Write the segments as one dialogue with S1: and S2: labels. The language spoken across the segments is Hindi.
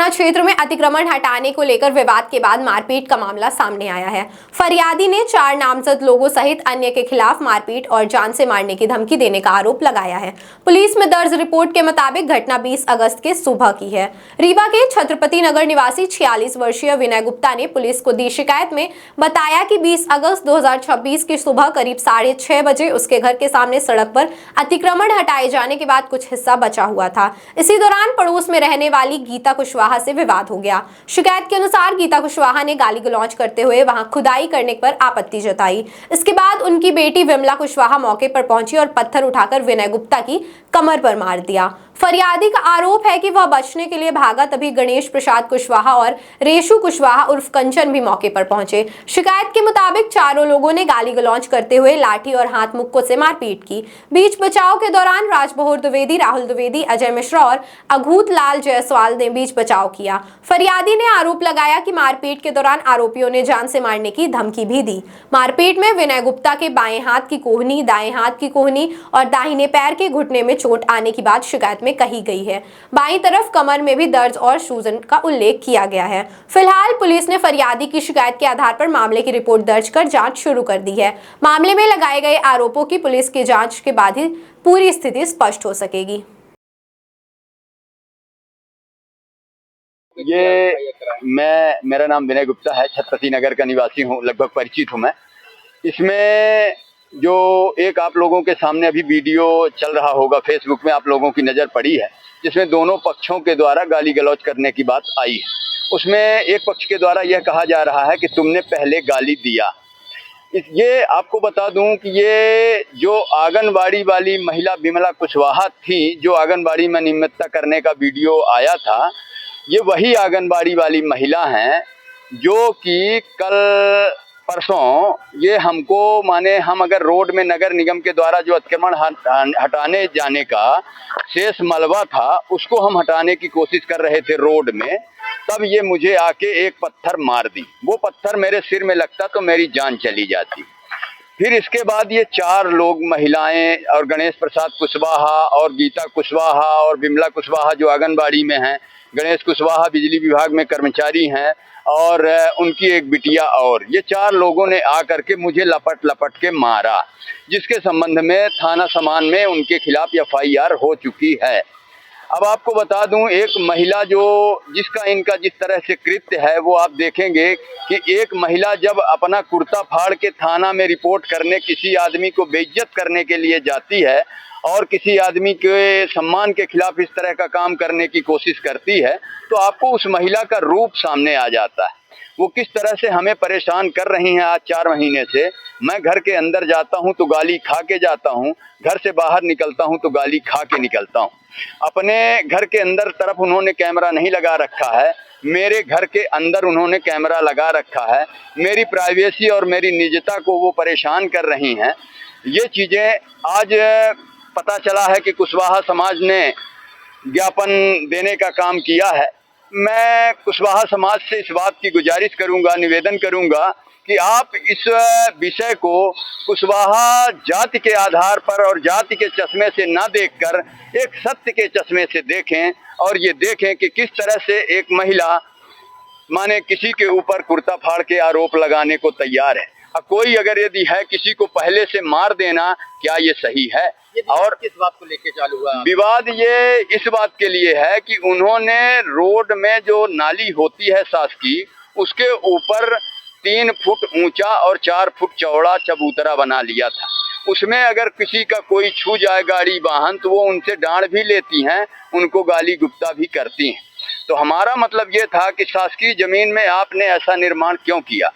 S1: थाना क्षेत्र में अतिक्रमण हटाने को लेकर विवाद के बाद मारपीट का मामला सामने आया है। फरियादी ने 4 नामजद लोगों सहित अन्य के खिलाफ मारपीट और जान से मारने की धमकी देने का आरोप लगाया है। पुलिस में दर्ज रिपोर्ट के मुताबिक घटना 20 अगस्त के सुबह की है। रीवा के छत्रपति नगर निवासी 46 वर्षीय विनय गुप्ता ने पुलिस को दी शिकायत में बताया कि 20 अगस्त 2026 की सुबह करीब 6:30 बजे उसके घर के सामने सड़क पर अतिक्रमण हटाए जाने के बाद कुछ हिस्सा बचा हुआ था। इसी दौरान पड़ोस में रहने वाली गीता कुशवाहा से विवाद हो गया। शिकायत के अनुसार गीता कुशवाहा ने गाली गलौज करते हुए वहां खुदाई करने पर आपत्ति जताई। इसके बाद उनकी बेटी विमला कुशवाहा मौके पर पहुंची और पत्थर उठाकर विनय गुप्ता की कमर पर मार दिया। फरियादी का आरोप है कि वह बचने के लिए भागा, तभी गणेश प्रसाद कुशवाहा और रेशु कुशवाहा उर्फ कंचन भी मौके पर पहुंचे। शिकायत के मुताबिक चारों लोगों ने गाली गलौज करते हुए लाठी और हाथ मुक्कों से मारपीट की। बीच बचाव के दौरान राजबहोर द्विवेदी, राहुल द्विवेदी, अजय मिश्रा और अघूत लाल जायसवाल ने बीच बचाव किया। फरियादी ने आरोप लगाया कि मारपीट के दौरान आरोपियों ने जान से मारने की धमकी भी दी। मारपीट में विनय गुप्ता के बाएं हाथ की कोहनी, दाएं हाथ की कोहनी और दाहिने पैर के घुटने में चोट आने की बात शिकायत में कही गई है। बाईं तरफ कमर में भी दर्द और सूजन का उल्लेख किया गया है। फिलहाल पुलिस ने फरियादी की शिकायत के आधार पर मामले की रिपोर्ट दर्ज कर जांच शुरू कर दी है। मामले में लगाए गए आरोपों की पुलिस की जांच के बाद ही पूरी स्थिति स्पष्ट हो सकेगी।
S2: मेरा नाम विनय गुप्ता है, छत्रपति नगर का निवासी हूँ, लगभग परिचित हूँ मैं। इसमें जो एक आप लोगों के सामने अभी वीडियो चल रहा होगा, फेसबुक में आप लोगों की नज़र पड़ी है, जिसमें दोनों पक्षों के द्वारा गाली गलौज करने की बात आई है। उसमें एक पक्ष के द्वारा यह कहा जा रहा है कि तुमने पहले गाली दिया। ये आपको बता दूं कि ये जो आंगनबाड़ी वाली महिला विमला कुशवाहा थी, जो आंगनबाड़ी में निमित्ता करने का वीडियो आया था, ये वही आंगनबाड़ी वाली महिला हैं जो कि कल परसों ये हमको माने हम अगर रोड में नगर निगम के द्वारा जो अतिक्रमण हटाने जाने का शेष मलबा था उसको हम हटाने की कोशिश कर रहे थे रोड में, तब ये मुझे आके एक पत्थर मार दी। वो पत्थर मेरे सिर में लगता तो मेरी जान चली जाती। फिर इसके बाद ये 4 लोग, महिलाएं और गणेश प्रसाद कुशवाहा और गीता कुशवाहा और विमला कुशवाहा जो आंगनबाड़ी में हैं, गणेश कुशवाहा बिजली विभाग में कर्मचारी हैं और उनकी एक बिटिया, और ये 4 लोगों ने आकर के मुझे लपट लपट के मारा, जिसके संबंध में थाना समान में उनके खिलाफ FIR हो चुकी है। अब आपको बता दूं, एक महिला जिसका इनका जिस तरह से कृत्य है वो आप देखेंगे कि एक महिला जब अपना कुर्ता फाड़ के थाना में रिपोर्ट करने किसी आदमी को बेइज्जत करने के लिए जाती है और किसी आदमी के सम्मान के खिलाफ इस तरह का काम करने की कोशिश करती है, तो आपको उस महिला का रूप सामने आ जाता है। वो किस तरह से हमें परेशान कर रही हैं आज 4 महीने से। मैं घर के अंदर जाता हूं तो गाली खा के जाता हूं, घर से बाहर निकलता हूं तो गाली खा के निकलता हूं। अपने घर के अंदर तरफ उन्होंने कैमरा नहीं लगा रखा है, मेरे घर के अंदर उन्होंने कैमरा लगा रखा है। मेरी प्राइवेसी और मेरी निजता को वो परेशान कर रही हैं। ये चीज़ें आज पता चला है कि कुशवाहा समाज ने ज्ञापन देने का काम किया है। मैं कुशवाहा समाज से इस बात की गुजारिश करूंगा, निवेदन करूंगा कि आप इस विषय को कुशवाहा जाति के आधार पर और जाति के चश्मे से ना देखकर एक सत्य के चश्मे से देखें और ये देखें कि किस तरह से एक महिला माने किसी के ऊपर कुर्ता फाड़ के आरोप लगाने को तैयार है। अब कोई अगर यदि है किसी को पहले से मार देना, क्या ये सही है? और
S3: किस बात को लेके चालू हुआ
S2: विवाद? ये इस बात के लिए है कि उन्होंने रोड में जो नाली होती है शासकीय, उसके ऊपर 3 फुट ऊंचा और 4 फुट चौड़ा चबूतरा बना लिया था। उसमें अगर किसी का कोई छू जाए गाड़ी वाहन तो वो उनसे डांट भी लेती हैं, उनको गाली गुप्ता भी करती हैं। तो हमारा मतलब ये था कि शासकीय जमीन में आपने ऐसा निर्माण क्यों किया?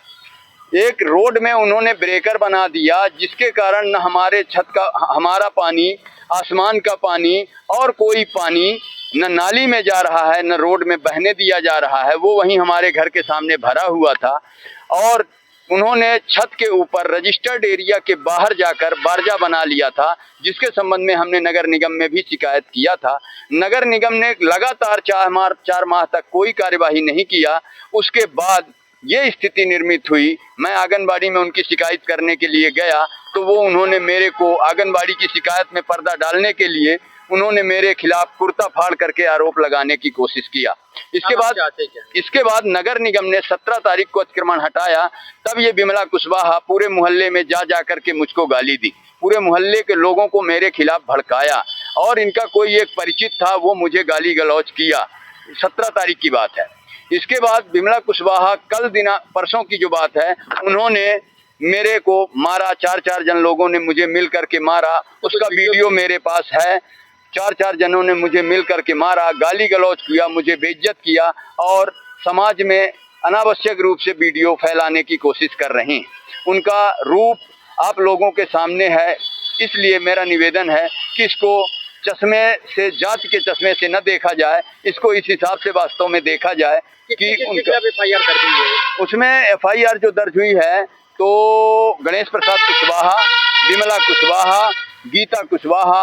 S2: एक रोड में उन्होंने ब्रेकर बना दिया, जिसके कारण न हमारे छत का हमारा पानी, आसमान का पानी और कोई पानी न नाली में जा रहा है, न रोड में बहने दिया जा रहा है। वो वहीं हमारे घर के सामने भरा हुआ था। और उन्होंने छत के ऊपर रजिस्टर्ड एरिया के बाहर जाकर बारजा बना लिया था, जिसके संबंध में हमने नगर निगम में भी शिकायत किया था। नगर निगम ने लगातार 4 माह तक कोई कार्यवाही नहीं किया। उसके बाद ये स्थिति निर्मित हुई। मैं आंगनबाड़ी में उनकी शिकायत करने के लिए गया तो वो उन्होंने मेरे को आंगनबाड़ी की शिकायत में पर्दा डालने के लिए उन्होंने मेरे खिलाफ कुर्ता फाड़ करके आरोप लगाने की कोशिश किया। इसके बाद नगर निगम ने 17 तारीख को अतिक्रमण हटाया। तब ये बिमला कुशवाहा पूरे मोहल्ले में जा करके मुझको गाली दी, पूरे मोहल्ले के लोगों को मेरे खिलाफ भड़काया और इनका कोई एक परिचित था, वो मुझे गाली गलौज किया। 17 तारीख की बात है। इसके बाद बिमला कुशवाहा परसों की जो बात है, उन्होंने मेरे को मारा। 4 जन लोगों ने मुझे मिल करके मारा, उसका वीडियो मेरे पास है। 4 जनों ने मुझे मिल करके मारा, गाली गलौज किया, मुझे बेइज्जत किया और समाज में अनावश्यक रूप से वीडियो फैलाने की कोशिश कर रही हैं। उनका रूप आप लोगों के सामने है, इसलिए मेरा निवेदन है कि इसको चश्मे से, जाति के चश्मे से न देखा जाए, इसको इस हिसाब से वास्तव में देखा जाए कि उनका
S3: FIR दर्ज हुई है।
S2: उसमें FIR जो दर्ज हुई है तो गणेश प्रसाद कुशवाहा, विमला कुशवाहा, गीता कुशवाहा